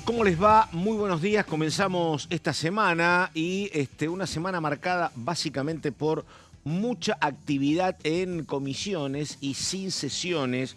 ¿Cómo les va? Muy buenos días. Comenzamos esta semana y una semana marcada básicamente por mucha actividad en comisiones y sin sesiones,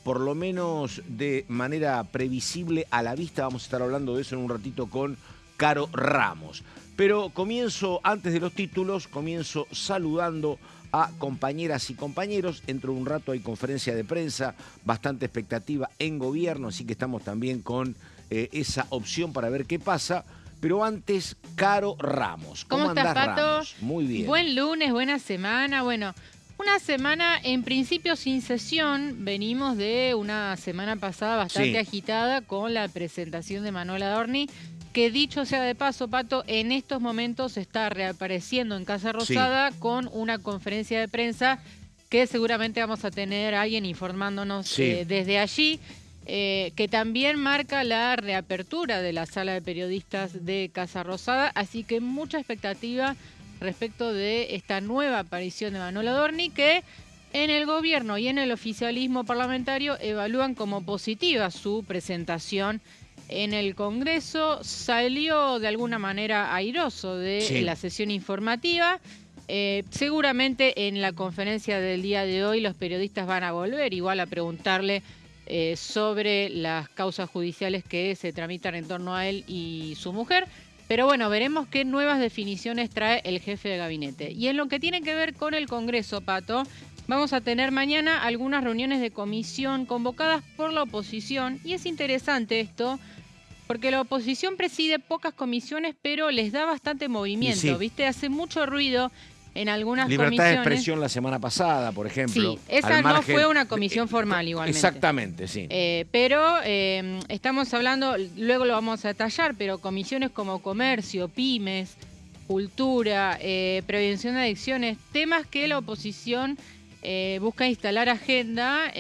por lo menos de manera previsible a la vista. Vamos a estar hablando de eso en un ratito con Caro Ramos. Pero comienzo, antes de los títulos, comienzo saludando a compañeras y compañeros. Dentro de un rato hay conferencia de prensa, bastante expectativa en gobierno, así que estamos también con esa opción para ver qué pasa. Pero antes, Caro Ramos. ¿Cómo estás, andás, Pato? Ramos? Muy bien. Buen lunes, buena semana. Bueno, una semana en principio sin sesión. Venimos de una semana pasada bastante agitada con la presentación de Manuel Adorni, que dicho sea de paso, Pato, en estos momentos está reapareciendo en Casa Rosada con una conferencia de prensa que seguramente vamos a tener a alguien informándonos desde allí. Que también marca la reapertura de la sala de periodistas de Casa Rosada, así que mucha expectativa respecto de esta nueva aparición de Manuel Adorni, que en el gobierno y en el oficialismo parlamentario evalúan como positiva su presentación en el Congreso. Salió de alguna manera airoso de la sesión informativa. Seguramente en la conferencia del día de hoy los periodistas van a volver igual a preguntarle sobre las causas judiciales que se tramitan en torno a él y su mujer. Pero bueno, veremos qué nuevas definiciones trae el jefe de gabinete. Y en lo que tiene que ver con el Congreso, Pato, vamos a tener mañana algunas reuniones de comisión convocadas por la oposición. Y es interesante esto, porque la oposición preside pocas comisiones, pero les da bastante movimiento, ¿viste? Hace mucho ruido en algunas comisiones. Libertad de expresión la semana pasada, por ejemplo. Sí, esa no fue una comisión formal igualmente. Exactamente, sí. Pero estamos hablando, luego lo vamos a detallar, pero comisiones como comercio, pymes, cultura, prevención de adicciones, temas que la oposición busca instalar agenda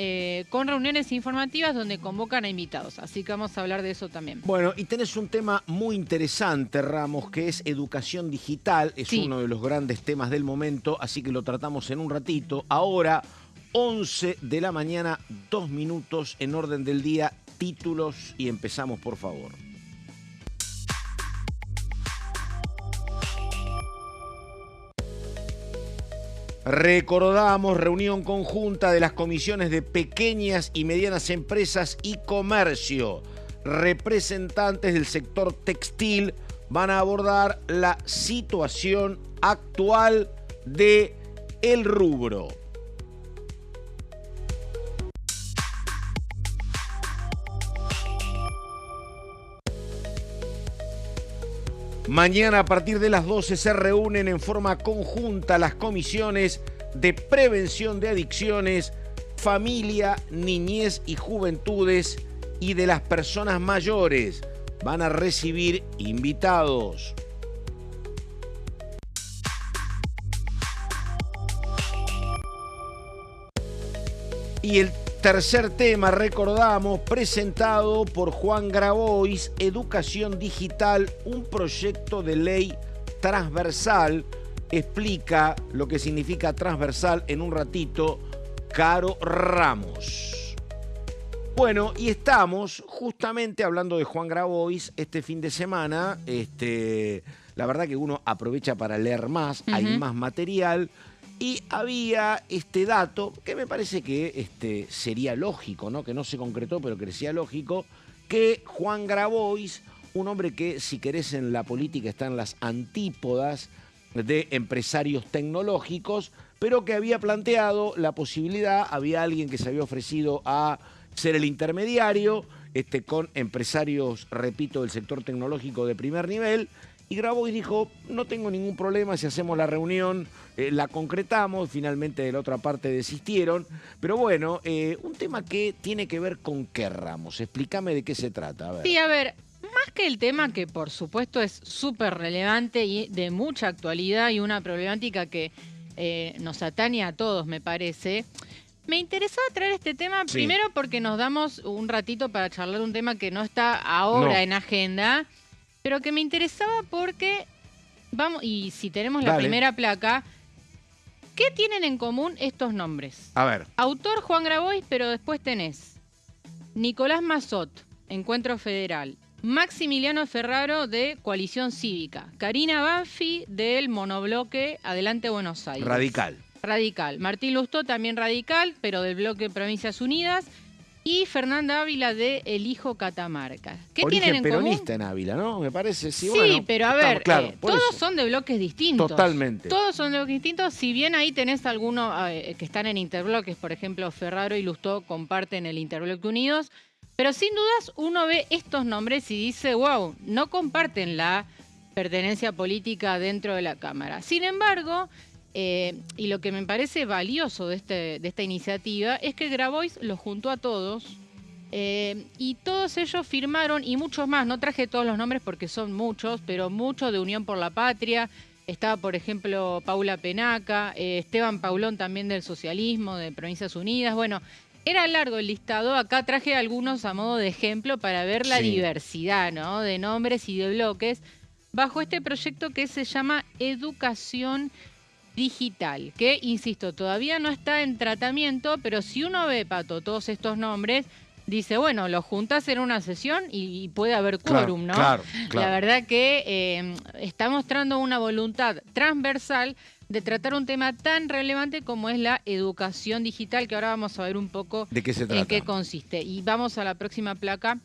con reuniones informativas donde convocan a invitados. Así que vamos a hablar de eso también. Bueno, y tenés un tema muy interesante, Ramos, que es educación digital. Es uno de los grandes temas del momento, así que lo tratamos en un ratito. Ahora, 11 de la mañana, 2 minutos en orden del día, títulos y empezamos, por favor. Recordamos reunión conjunta de las comisiones de pequeñas y medianas empresas y comercio. Representantes del sector textil van a abordar la situación actual de el rubro. Mañana a partir de las 12 se reúnen en forma conjunta las comisiones de prevención de adicciones, familia, niñez y juventudes y de las personas mayores. Van a recibir invitados. Y el tercer tema, recordamos, presentado por Juan Grabois, Educación Digital, un proyecto de ley transversal. Explica lo que significa transversal en un ratito Caro Ramos. Bueno, y estamos justamente hablando de Juan Grabois este fin de semana. La verdad que uno aprovecha para leer más, hay más material. Y había este dato que me parece que sería lógico, ¿no? Que no se concretó, pero que sería lógico, que Juan Grabois, un hombre que, si querés, en la política está en las antípodas de empresarios tecnológicos, pero que había planteado la posibilidad, había alguien que se había ofrecido a ser el intermediario con empresarios, repito, del sector tecnológico de primer nivel. Y Grabois dijo, no tengo ningún problema si hacemos la reunión, la concretamos, finalmente de la otra parte desistieron. Pero bueno, un tema que tiene que ver con qué, Ramos. Explícame de qué se trata. A ver. Sí, a ver, más que el tema que por supuesto es súper relevante y de mucha actualidad y una problemática que nos atañe a todos, me parece. Me interesaba traer este tema primero porque nos damos un ratito para charlar un tema que no está ahora en agenda, pero que me interesaba porque, vamos, y si tenemos la primera placa, ¿qué tienen en común estos nombres? A ver. Autor Juan Grabois, pero después tenés Nicolás Massot, Encuentro Federal, Maximiliano Ferraro de Coalición Cívica, Karina Banfi del monobloque Adelante Buenos Aires. Radical. Martín Lustó también radical, pero del bloque Provincias Unidas. Y Fernanda Ávila de El Hijo Catamarca. ¿Qué tienen en común? Peronista en Ávila, ¿no? Me parece, sí. Sí, bueno, pero a ver, todos son de bloques distintos. Totalmente. Todos son de bloques distintos, si bien ahí tenés algunos que están en interbloques, por ejemplo, Ferraro y Lustó comparten el Interbloque Unidos, pero sin dudas uno ve estos nombres y dice, wow, no comparten la pertenencia política dentro de la Cámara. Sin embargo, y lo que me parece valioso de esta iniciativa es que Grabois los juntó a todos y todos ellos firmaron, y muchos más, no traje todos los nombres porque son muchos, pero muchos de Unión por la Patria. Estaba, por ejemplo, Paula Penaca, Esteban Paulón también del Socialismo, de Provincias Unidas. Bueno, era largo el listado. Acá traje algunos a modo de ejemplo para ver la diversidad, ¿no?, de nombres y de bloques bajo este proyecto que se llama Educación Digital, que, insisto, todavía no está en tratamiento, pero si uno ve, Pato, todos estos nombres, dice, bueno, los juntas en una sesión y puede haber quórum, ¿no? Claro. La verdad que está mostrando una voluntad transversal de tratar un tema tan relevante como es la educación digital, que ahora vamos a ver un poco de qué se trata, en qué consiste. Y vamos a la próxima placa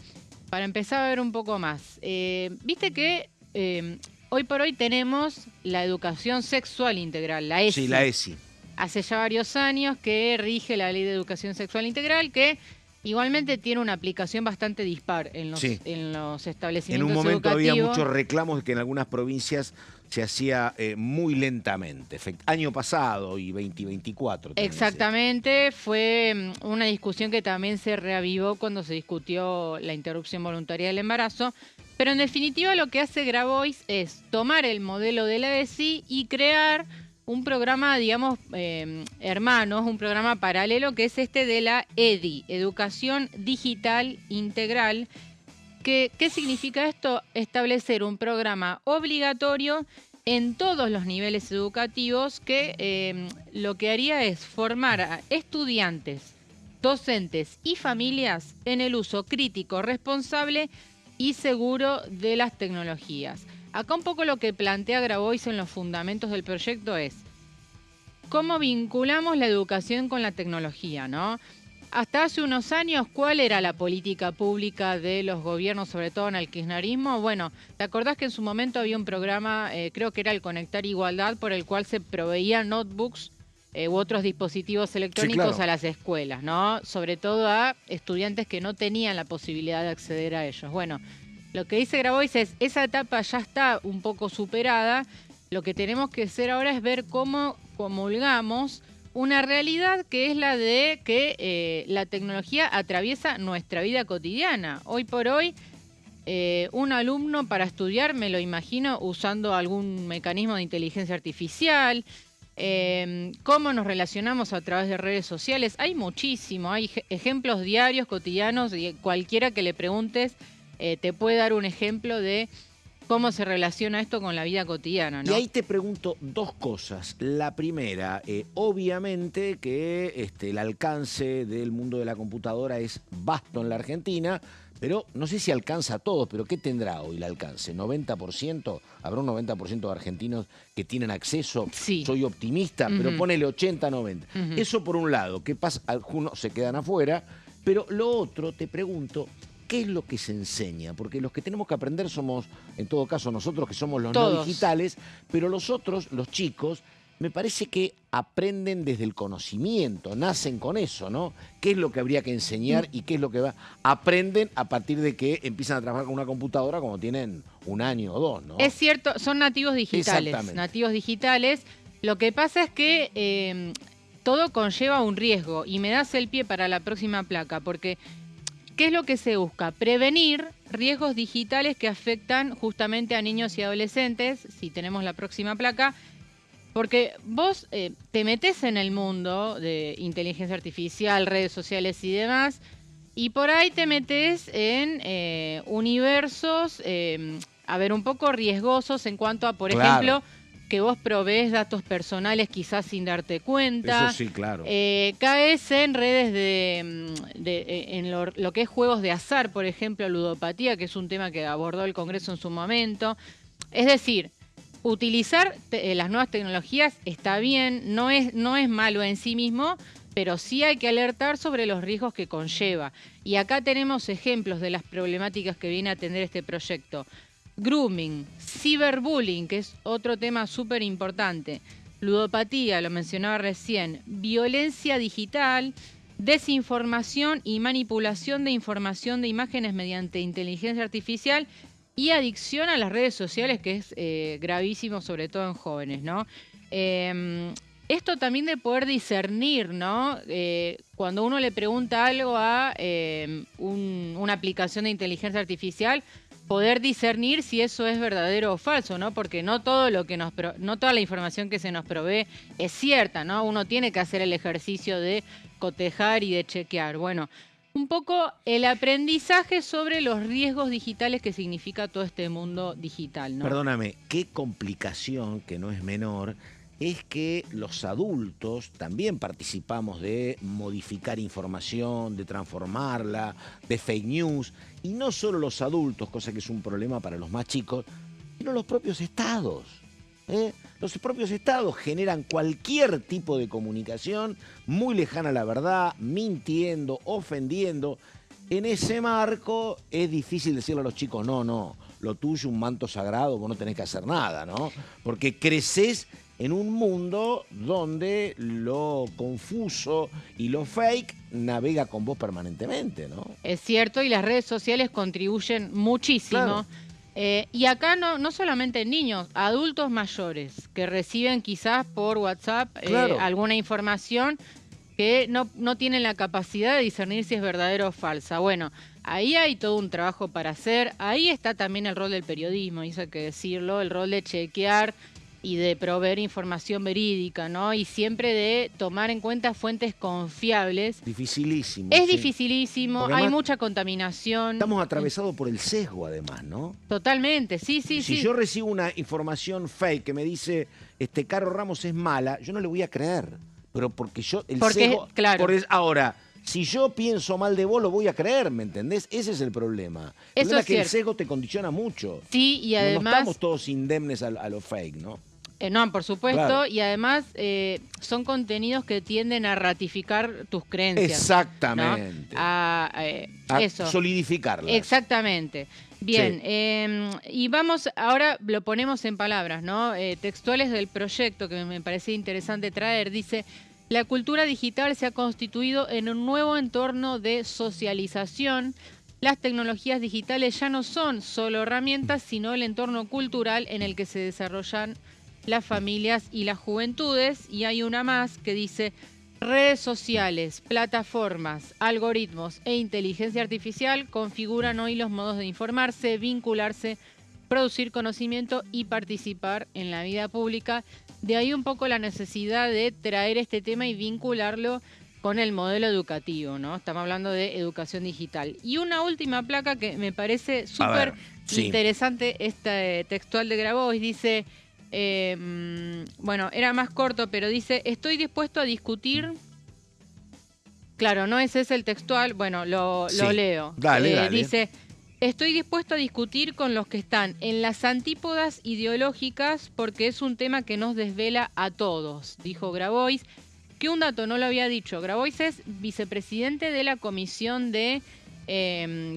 para empezar a ver un poco más. Viste que hoy por hoy tenemos la educación sexual integral, la ESI. Sí, la ESI. Hace ya varios años que rige la Ley de Educación Sexual Integral, que igualmente tiene una aplicación bastante dispar en los establecimientos educativos. En un momento había muchos reclamos de que en algunas provincias se hacía muy lentamente. Año pasado y 2024. Exactamente, fue una discusión que también se reavivó cuando se discutió la interrupción voluntaria del embarazo. Pero en definitiva lo que hace Grabois es tomar el modelo de la ESI y crear un programa, digamos, hermanos, un programa paralelo que es este de la EDI, Educación Digital Integral. ¿Qué significa esto? Establecer un programa obligatorio en todos los niveles educativos que lo que haría es formar a estudiantes, docentes y familias en el uso crítico, responsable y seguro de las tecnologías. Acá un poco lo que plantea Grabois en los fundamentos del proyecto es cómo vinculamos la educación con la tecnología, ¿no? Hasta hace unos años, ¿cuál era la política pública de los gobiernos, sobre todo en el kirchnerismo? Bueno, ¿te acordás que en su momento había un programa, creo que era el Conectar Igualdad, por el cual se proveían notebooks u otros dispositivos electrónicos a las escuelas, ¿no? Sobre todo a estudiantes que no tenían la posibilidad de acceder a ellos. Bueno, lo que dice Grabois es, esa etapa ya está un poco superada, lo que tenemos que hacer ahora es ver cómo comulgamos una realidad que es la de que la tecnología atraviesa nuestra vida cotidiana. Hoy por hoy, un alumno para estudiar, me lo imagino, usando algún mecanismo de inteligencia artificial, cómo nos relacionamos a través de redes sociales. Hay muchísimo, hay ejemplos diarios, cotidianos, y cualquiera que le preguntes te puede dar un ejemplo de cómo se relaciona esto con la vida cotidiana, ¿no? Y ahí te pregunto dos cosas. La primera, obviamente que el alcance del mundo de la computadora es vasto en la Argentina, pero no sé si alcanza a todos, pero ¿qué tendrá hoy el alcance? ¿90%? ¿Habrá un 90% de argentinos que tienen acceso? Sí. Soy optimista, pero ponele 80, 90. Eso por un lado, ¿qué pasa? Algunos se quedan afuera, pero lo otro, te pregunto, ¿qué es lo que se enseña? Porque los que tenemos que aprender somos, en todo caso, nosotros que somos los todos no digitales, pero los otros, los chicos, me parece que aprenden desde el conocimiento, nacen con eso, ¿no? ¿Qué es lo que habría que enseñar y qué es lo que aprenden a partir de que empiezan a trabajar con una computadora cuando tienen un año o dos, ¿no? Es cierto, son nativos digitales. Nativos digitales. Lo que pasa es que todo conlleva un riesgo, y me das el pie para la próxima placa, porque ¿qué es lo que se busca? Prevenir riesgos digitales que afectan justamente a niños y adolescentes, si tenemos la próxima placa, porque vos te metés en el mundo de inteligencia artificial, redes sociales y demás, y por ahí te metés en universos, a ver, un poco riesgosos en cuanto a, por ejemplo, que vos provees datos personales quizás sin darte cuenta. Eso sí, claro. Caes en redes en lo que es juegos de azar, por ejemplo, ludopatía, que es un tema que abordó el Congreso en su momento. Es decir, utilizar las nuevas tecnologías está bien, no es malo en sí mismo, pero sí hay que alertar sobre los riesgos que conlleva. Y acá tenemos ejemplos de las problemáticas que viene a atender este proyecto. Grooming, ciberbullying, que es otro tema súper importante. Ludopatía, lo mencionaba recién. Violencia digital, desinformación y manipulación de información de imágenes mediante inteligencia artificial y adicción a las redes sociales, que es gravísimo, sobre todo en jóvenes, ¿no? Esto también de poder discernir, ¿no? Cuando uno le pregunta algo a una aplicación de inteligencia artificial, poder discernir si eso es verdadero o falso, ¿no? Porque no todo no toda la información que se nos provee es cierta, ¿no? Uno tiene que hacer el ejercicio de cotejar y de chequear. Bueno, un poco el aprendizaje sobre los riesgos digitales que significa todo este mundo digital, ¿no? Perdóname, qué complicación, que no es menor, es que los adultos también participamos de modificar información, de transformarla, de fake news, y no solo los adultos, cosa que es un problema para los más chicos, sino los propios estados. Los propios estados generan cualquier tipo de comunicación muy lejana a la verdad, mintiendo, ofendiendo. En ese marco es difícil decirle a los chicos, no, lo tuyo un manto sagrado, vos no tenés que hacer nada, ¿no? Porque creces en un mundo donde lo confuso y lo fake navega con vos permanentemente, ¿no? Es cierto, y las redes sociales contribuyen muchísimo. Claro. Y acá no solamente niños, adultos mayores que reciben quizás por WhatsApp Claro. alguna información que no tienen la capacidad de discernir si es verdadera o falsa. Bueno, ahí hay todo un trabajo para hacer. Ahí está también el rol del periodismo, y eso hay que decirlo, el rol de chequear y de proveer información verídica, ¿no? Y siempre de tomar en cuenta fuentes confiables. Dificilísimo. Es sí. dificilísimo, Porque hay además mucha contaminación. Estamos atravesados por el sesgo, además, ¿no? Totalmente, sí. Si yo recibo una información fake que me dice, Caro Ramos es mala, yo no le voy a creer. Pero porque yo, sesgo... Claro. Ahora, si yo pienso mal de vos, lo voy a creer, ¿me entendés? Ese es el problema. El Eso problema es es que el cierto. sesgo te condiciona mucho. Sí, y No además... estamos todos indemnes a lo fake, ¿no? No, por supuesto, Claro. y además son contenidos que tienden a ratificar tus creencias. Exactamente. ¿No? A eso. solidificarlas. Exactamente. Bien, y vamos, ahora lo ponemos en palabras, ¿no? Textuales del proyecto que me parece interesante traer. Dice, la cultura digital se ha constituido en un nuevo entorno de socialización. Las tecnologías digitales ya no son solo herramientas, sino el entorno cultural en el que se desarrollan las familias y las juventudes. Y hay una más que dice, redes sociales, plataformas, algoritmos e inteligencia artificial configuran hoy los modos de informarse, vincularse, producir conocimiento y participar en la vida pública. De ahí un poco la necesidad de traer este tema y vincularlo con el modelo educativo, ¿no? Estamos hablando de educación digital. Y una última placa que me parece súper interesante, esta textual de Grabois, dice... bueno, era más corto, pero dice, estoy dispuesto a discutir... Claro, no ese es el textual, bueno, lo leo. Dale. Dice, estoy dispuesto a discutir con los que están en las antípodas ideológicas porque es un tema que nos desvela a todos, dijo Grabois, que un dato no lo había dicho. Grabois es vicepresidente de la Comisión de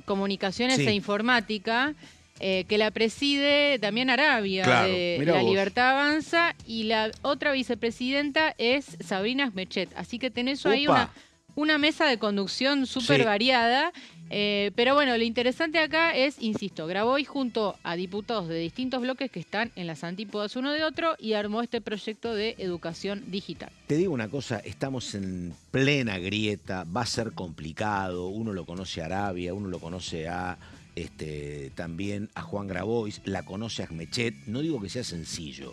Comunicaciones e Informática, que la preside Damián Arabia, claro, de La Libertad Avanza, y la otra vicepresidenta es Sabrina Smechet. Así que tenés ahí una mesa de conducción súper variada. Pero bueno, lo interesante acá es, insisto, Grabois junto a diputados de distintos bloques que están en las antípodas uno de otro y armó este proyecto de educación digital. Te digo una cosa, estamos en plena grieta, va a ser complicado, uno lo conoce a Arabia, uno lo conoce a... también a Juan Grabois, la conoce a Smechet, no digo que sea sencillo,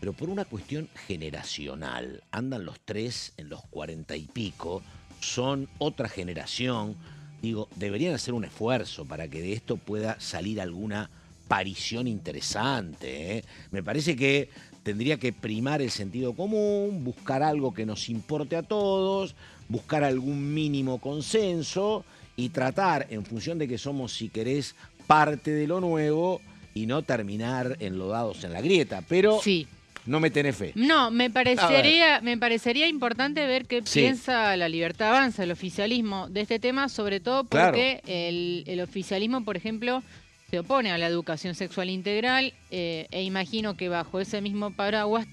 pero por una cuestión generacional, andan los tres en los 40 y pico, son otra generación, digo, deberían hacer un esfuerzo para que de esto pueda salir alguna parición interesante, ¿eh? Me parece que tendría que primar el sentido común, buscar algo que nos importe a todos, buscar algún mínimo consenso y tratar, en función de que somos, si querés, parte de lo nuevo y no terminar enlodados en la grieta. Pero sí. No me tenés fe. No, me parecería importante ver qué piensa la Libertad Avanza, el oficialismo, de este tema, sobre todo porque el oficialismo, por ejemplo, se opone a la educación sexual integral e imagino que bajo ese mismo paraguas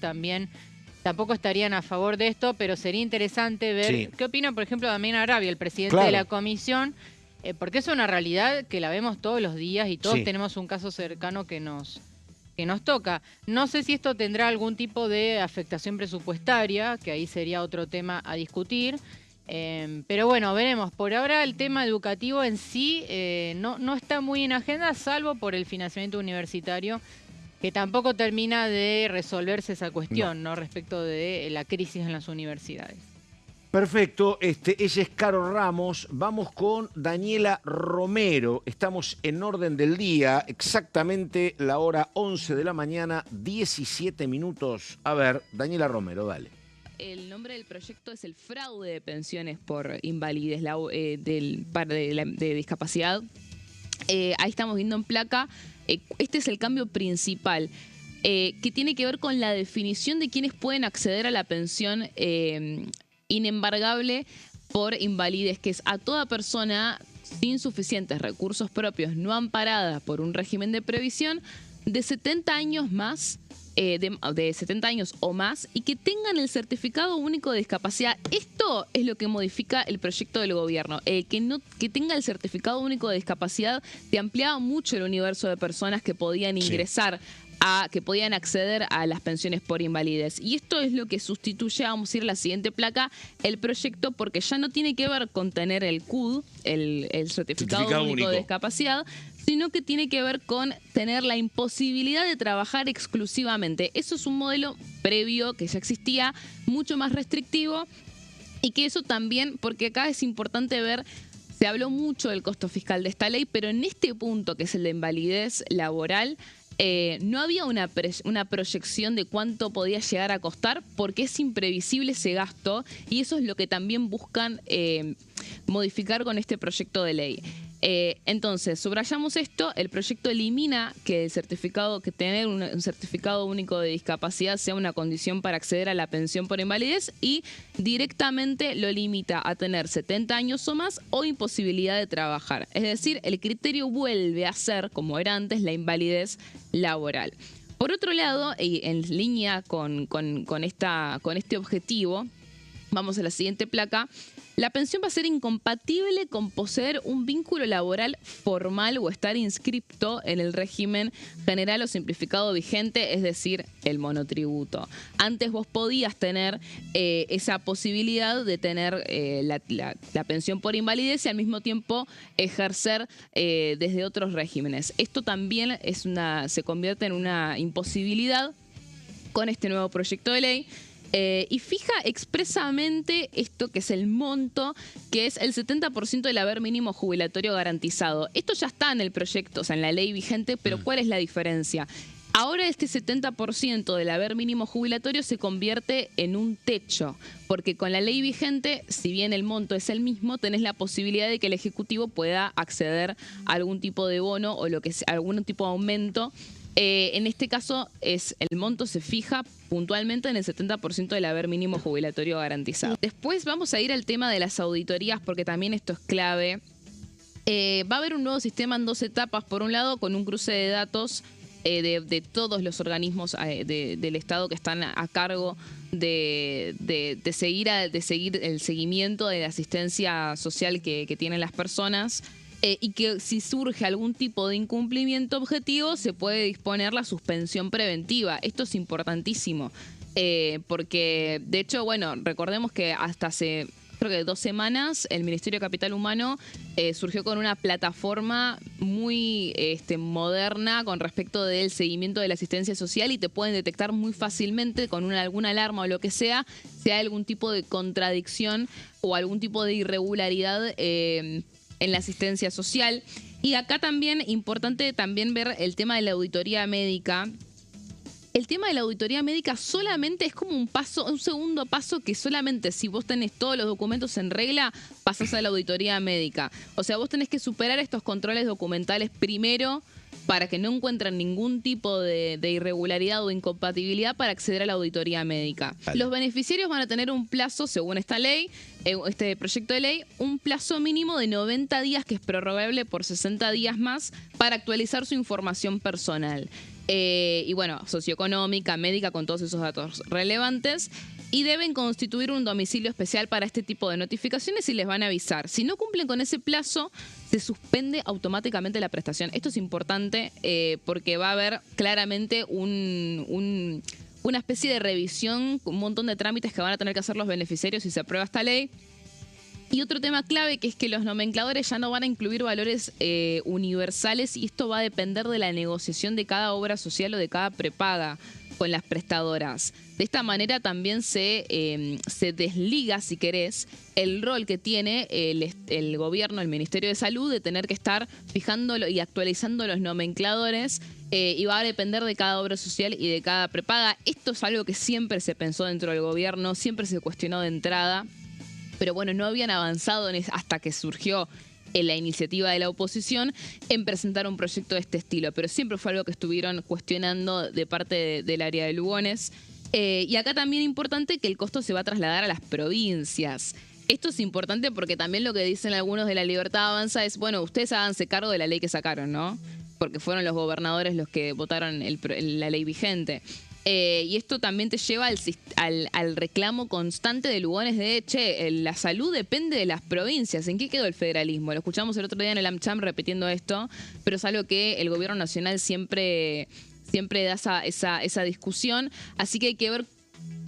tampoco estarían a favor de esto, pero sería interesante ver qué opina, por ejemplo, Damián Arabia, el presidente de la comisión, porque es una realidad que la vemos todos los días y todos tenemos un caso cercano que nos toca. No sé si esto tendrá algún tipo de afectación presupuestaria, que ahí sería otro tema a discutir. Pero bueno, veremos. Por ahora el tema educativo en sí no está muy en agenda, salvo por el financiamiento universitario, que tampoco termina de resolverse esa cuestión, ¿no? Respecto de la crisis en las universidades. Perfecto, ella es Caro Ramos. Vamos con Daniela Romero. Estamos en orden del día, exactamente la hora 11 de la mañana, 17 minutos. A ver, Daniela Romero, dale. El nombre del proyecto es el fraude de pensiones por invalidez de discapacidad. Ahí estamos viendo en placa. Este es el cambio principal, que tiene que ver con la definición de quiénes pueden acceder a la pensión inembargable por invalidez, que es a toda persona sin suficientes recursos propios, no amparada por un régimen de previsión, de 70 años más, de 70 años o más, y que tengan el certificado único de discapacidad. Esto es lo que modifica el proyecto del gobierno. Que tenga el certificado único de discapacidad te ampliaba mucho el universo de personas que podían ingresar que podían acceder a las pensiones por invalidez. Y esto es lo que sustituye, vamos a ir a la siguiente placa, el proyecto, porque ya no tiene que ver con tener el CUD, el certificado único de discapacidad, sino que tiene que ver con tener la imposibilidad de trabajar exclusivamente. Eso es un modelo previo que ya existía, mucho más restrictivo, y que eso también, porque acá es importante ver, se habló mucho del costo fiscal de esta ley, pero en este punto, que es el de invalidez laboral, no había una proyección de cuánto podía llegar a costar, porque es imprevisible ese gasto, y eso es lo que también buscan modificar con este proyecto de ley. Entonces, subrayamos esto, el proyecto elimina que tener un certificado único de discapacidad sea una condición para acceder a la pensión por invalidez, y directamente lo limita a tener 70 años o más o imposibilidad de trabajar. Es decir, el criterio vuelve a ser, como era antes, la invalidez laboral. Por otro lado, y en línea con este objetivo, vamos a la siguiente placa. La pensión va a ser incompatible con poseer un vínculo laboral formal o estar inscripto en el régimen general o simplificado vigente, es decir, el monotributo. Antes vos podías tener esa posibilidad de tener la pensión por invalidez y al mismo tiempo ejercer desde otros regímenes. Esto también se convierte en una imposibilidad con este nuevo proyecto de ley. Y fija expresamente esto, que es el monto, que es el 70% del haber mínimo jubilatorio garantizado. Esto ya está en el proyecto, o sea, en la ley vigente, pero ¿cuál es la diferencia? Ahora este 70% del haber mínimo jubilatorio se convierte en un techo, porque con la ley vigente, si bien el monto es el mismo, tenés la posibilidad de que el Ejecutivo pueda acceder a algún tipo de bono o algún tipo de aumento. En este caso, el monto se fija puntualmente en el 70% del haber mínimo jubilatorio garantizado. Después vamos a ir al tema de las auditorías, porque también esto es clave. Va a haber un nuevo sistema en 2 etapas. Por un lado, con un cruce de datos de todos los organismos del Estado que están a cargo de seguir el seguimiento de la asistencia social que tienen las personas. Y que si surge algún tipo de incumplimiento objetivo, se puede disponer la suspensión preventiva. Esto es importantísimo, porque, de hecho, bueno, recordemos que hasta hace, creo que 2 semanas, el Ministerio de Capital Humano surgió con una plataforma muy moderna con respecto del seguimiento de la asistencia social, y te pueden detectar muy fácilmente con alguna alarma o lo que sea, si hay algún tipo de contradicción o algún tipo de irregularidad en la asistencia social. Y acá también, importante también ver el tema de la auditoría médica, El tema de la auditoría médica solamente es como un segundo paso que solamente si vos tenés todos los documentos en regla, pasás a la auditoría médica. O sea, vos tenés que superar estos controles documentales primero para que no encuentren ningún tipo de irregularidad o incompatibilidad para acceder a la auditoría médica. Vale. Los beneficiarios van a tener un plazo, según esta ley, este proyecto de ley, un plazo mínimo de 90 días que es prorrogable por 60 días más para actualizar su información personal. Y bueno, socioeconómica, médica, con todos esos datos relevantes. Y deben constituir un domicilio especial para este tipo de notificaciones y les van a avisar. Si no cumplen con ese plazo, se suspende automáticamente la prestación. Esto es importante porque va a haber claramente una especie de revisión, un montón de trámites que van a tener que hacer los beneficiarios si se aprueba esta ley. Y otro tema clave que es que los nomencladores ya no van a incluir valores universales y esto va a depender de la negociación de cada obra social o de cada prepaga con las prestadoras. De esta manera también se desliga, si querés, el rol que tiene el gobierno, el Ministerio de Salud, de tener que estar fijándolo y actualizando los nomencladores y va a depender de cada obra social y de cada prepaga. Esto es algo que siempre se pensó dentro del gobierno, siempre se cuestionó de entrada, pero bueno, no habían avanzado hasta que surgió la iniciativa de la oposición en presentar un proyecto de este estilo, pero siempre fue algo que estuvieron cuestionando de parte del área de Lugones. Y acá también es importante que el costo se va a trasladar a las provincias. Esto es importante porque también lo que dicen algunos de La Libertad Avanza es, bueno, ustedes háganse cargo de la ley que sacaron, ¿no? Porque fueron los gobernadores los que votaron la ley vigente. Y esto también te lleva al reclamo constante de Lugones de, che, la salud depende de las provincias. ¿En qué quedó el federalismo? Lo escuchamos el otro día en el AmCham repitiendo esto, pero es algo que el gobierno nacional siempre da esa discusión. Así que hay que ver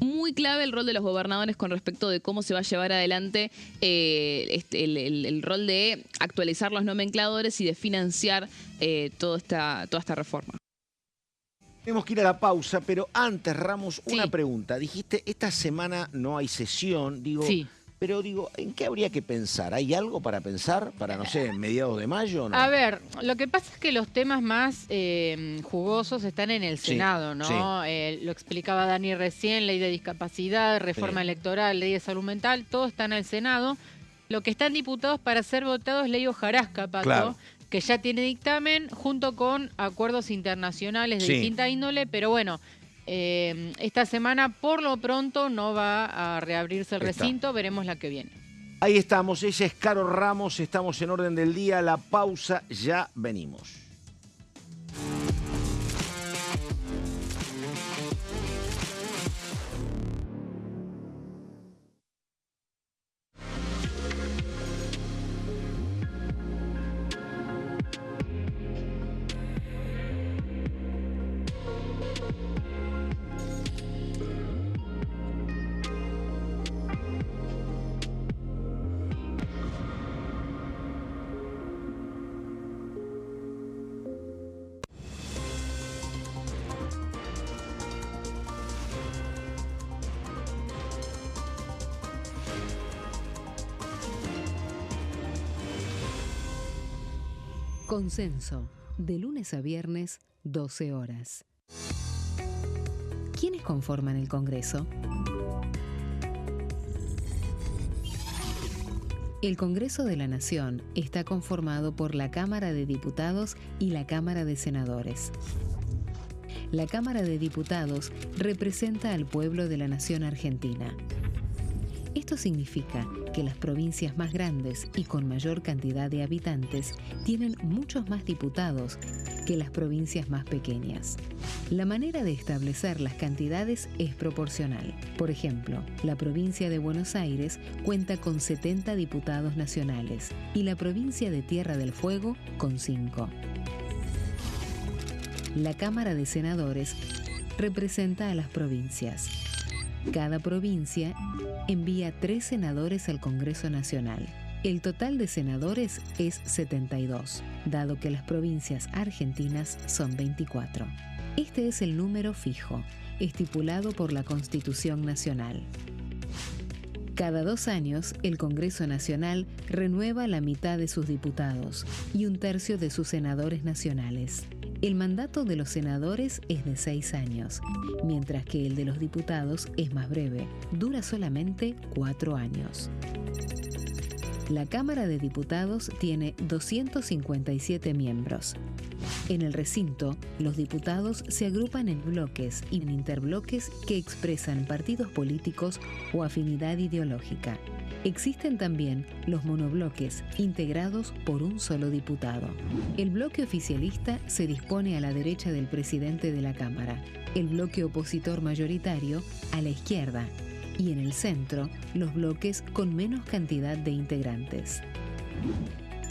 muy clave el rol de los gobernadores con respecto de cómo se va a llevar adelante el rol de actualizar los nomencladores y de financiar toda esta reforma. Tenemos que ir a la pausa, pero antes, Ramos, una pregunta. Dijiste, esta semana no hay sesión, sí. Pero ¿en qué habría que pensar? ¿Hay algo para pensar para, no sé, mediados de mayo o no? A ver, lo que pasa es que los temas más jugosos están en el Senado, ¿no? Sí. Lo explicaba Dani recién, ley de discapacidad, reforma electoral, ley de salud mental, todo está en el Senado. Lo que están diputados para ser votados es ley hojarasca, Pato. Claro. Que ya tiene dictamen junto con acuerdos internacionales de distinta índole, pero bueno, esta semana por lo pronto no va a reabrirse el recinto, veremos la que viene. Ahí estamos, ella es Caro Ramos, estamos en orden del día, la pausa, ya venimos. Consenso, de lunes a viernes, 12 horas. ¿Quiénes conforman el Congreso? El Congreso de la Nación está conformado por la Cámara de Diputados y la Cámara de Senadores. La Cámara de Diputados representa al pueblo de la nación argentina. Esto significa que las provincias más grandes y con mayor cantidad de habitantes tienen muchos más diputados que las provincias más pequeñas. La manera de establecer las cantidades es proporcional. Por ejemplo, la provincia de Buenos Aires cuenta con 70 diputados nacionales y la provincia de Tierra del Fuego con 5. La Cámara de Senadores representa a las provincias. Cada provincia envía 3 senadores al Congreso Nacional. El total de senadores es 72, dado que las provincias argentinas son 24. Este es el número fijo, estipulado por la Constitución Nacional. Cada 2 años, el Congreso Nacional renueva la mitad de sus diputados y 1/3 de sus senadores nacionales. El mandato de los senadores es de 6 años, mientras que el de los diputados es más breve, dura solamente 4 años. La Cámara de Diputados tiene 257 miembros. En el recinto, los diputados se agrupan en bloques y en interbloques que expresan partidos políticos o afinidad ideológica. Existen también los monobloques, integrados por un solo diputado. El bloque oficialista se dispone a la derecha del presidente de la Cámara, el bloque opositor mayoritario a la izquierda, y en el centro, los bloques con menos cantidad de integrantes.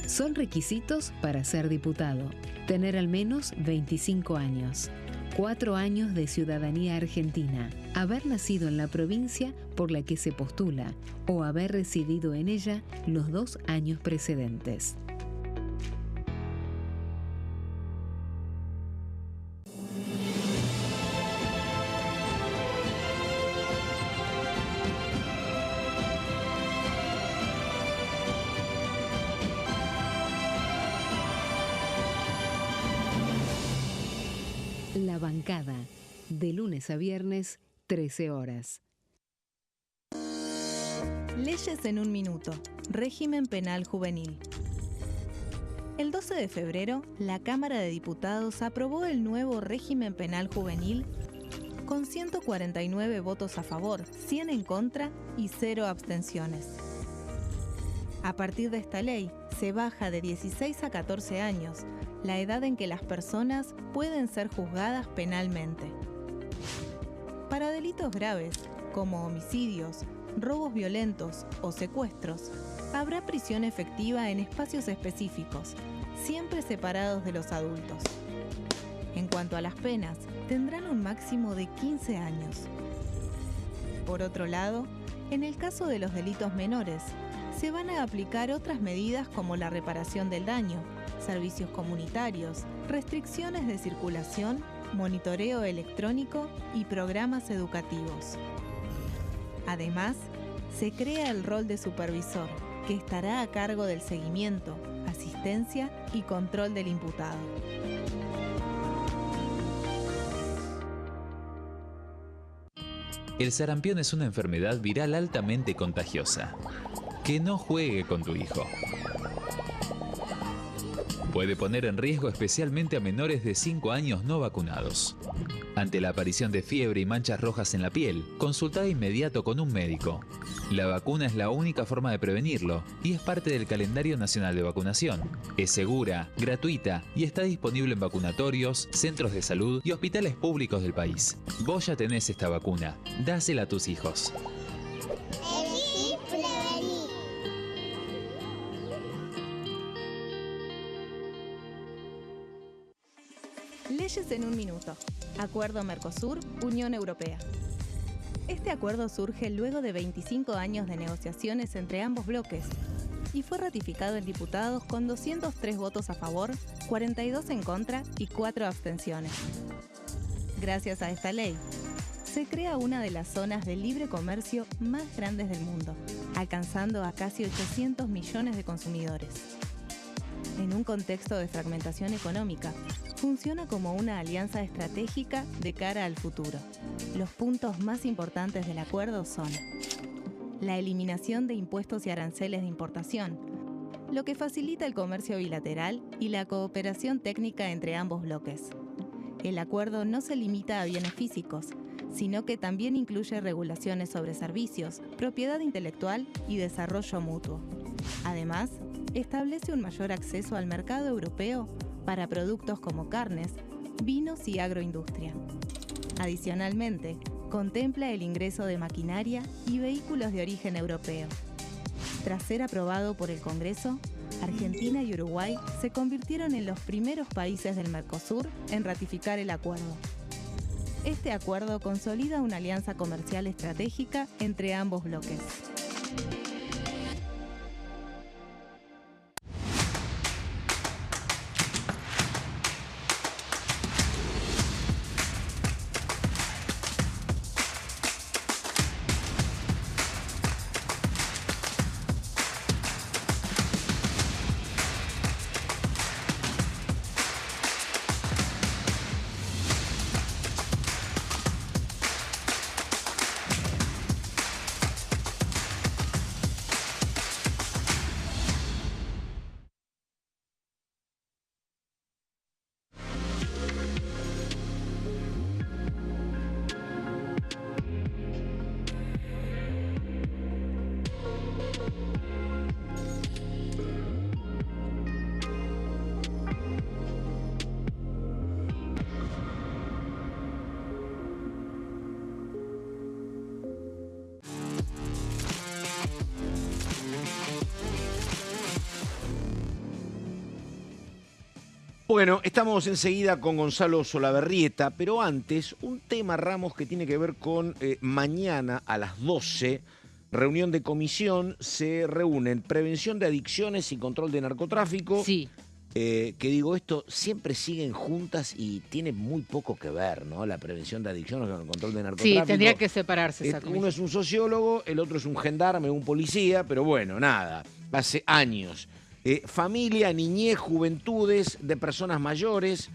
Son requisitos para ser diputado: tener al menos 25 años, 4 años de ciudadanía argentina, haber nacido en la provincia por la que se postula o haber residido en ella los 2 años precedentes. La Bancada, de lunes a viernes, 13 horas. Leyes en un minuto. Régimen penal juvenil. El 12 de febrero, la Cámara de Diputados aprobó el nuevo régimen penal juvenil con 149 votos a favor, 100 en contra y 0 abstenciones. A partir de esta ley, se baja de 16 a 14 años la edad en que las personas pueden ser juzgadas penalmente. Para delitos graves, como homicidios, robos violentos o secuestros, habrá prisión efectiva en espacios específicos, siempre separados de los adultos. En cuanto a las penas, tendrán un máximo de 15 años. Por otro lado, en el caso de los delitos menores, se van a aplicar otras medidas como la reparación del daño, servicios comunitarios, restricciones de circulación, monitoreo electrónico y programas educativos. Además, se crea el rol de supervisor, que estará a cargo del seguimiento, asistencia y control del imputado. El sarampión es una enfermedad viral altamente contagiosa. Que no juegue con tu hijo. Puede poner en riesgo especialmente a menores de 5 años no vacunados. Ante la aparición de fiebre y manchas rojas en la piel, consulta de inmediato con un médico. La vacuna es la única forma de prevenirlo y es parte del calendario nacional de vacunación. Es segura, gratuita y está disponible en vacunatorios, centros de salud y hospitales públicos del país. Vos ya tenés esta vacuna. Dásela a tus hijos. Leyes en un minuto. Acuerdo Mercosur-Unión Europea. Este acuerdo surge luego de 25 años de negociaciones entre ambos bloques y fue ratificado en diputados con 203 votos a favor, 42 en contra y 4 abstenciones. Gracias a esta ley, se crea una de las zonas de libre comercio más grandes del mundo, alcanzando a casi 800 millones de consumidores. En un contexto de fragmentación económica, funciona como una alianza estratégica de cara al futuro. Los puntos más importantes del acuerdo son la eliminación de impuestos y aranceles de importación, lo que facilita el comercio bilateral y la cooperación técnica entre ambos bloques. El acuerdo no se limita a bienes físicos, sino que también incluye regulaciones sobre servicios, propiedad intelectual y desarrollo mutuo. Además, establece un mayor acceso al mercado europeo para productos como carnes, vinos y agroindustria. Adicionalmente, contempla el ingreso de maquinaria y vehículos de origen europeo. Tras ser aprobado por el Congreso, Argentina y Uruguay se convirtieron en los primeros países del Mercosur en ratificar el acuerdo. Este acuerdo consolida una alianza comercial estratégica entre ambos bloques. Bueno, estamos enseguida con Gonzalo Solaberrieta, pero antes un tema, Ramos, que tiene que ver con mañana a las 12, reunión de comisión, se reúnen prevención de adicciones y control de narcotráfico. Sí. Que digo, esto siempre siguen juntas y tiene muy poco que ver, ¿no? La prevención de adicciones con el control de narcotráfico. Sí, tendría que separarse esa comisión. Uno es un sociólogo, el otro es un gendarme, un policía, pero bueno, nada, hace años. Familia, niñez, juventudes de personas mayores.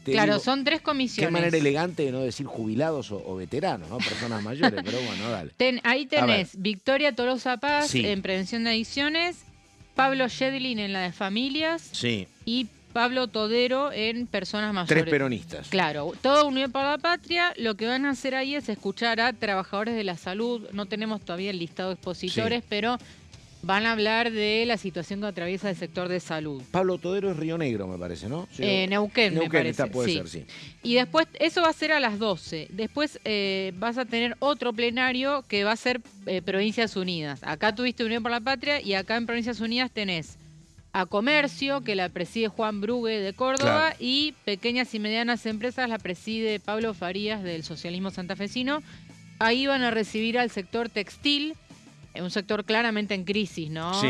Claro, digo, son 3 comisiones. Qué manera elegante de no decir jubilados o veteranos, ¿no? Personas mayores, pero bueno, dale. Ahí tenés Victoria Tolosa Paz Sí. en prevención de adicciones, Pablo Shedlin en la de familias Sí, y Pablo Todero en personas mayores. 3 peronistas. Claro, todo unido por la patria. Lo que van a hacer ahí es escuchar a trabajadores de la salud. No tenemos todavía el listado de expositores, Sí. pero van a hablar de la situación que atraviesa el sector de salud. Pablo Todero es Río Negro, me parece, ¿no? Sí, Neuquén, me parece. Puede ser, sí. Y después, eso va a ser a las 12. Después vas a tener otro plenario que va a ser Provincias Unidas. Acá tuviste Unión por la Patria y acá en Provincias Unidas tenés a Comercio, que la preside Juan Brugue de Córdoba, Claro. y Pequeñas y Medianas Empresas la preside Pablo Farías del socialismo santafesino. Ahí van a recibir al sector textil, un sector claramente en crisis, ¿no? Sí.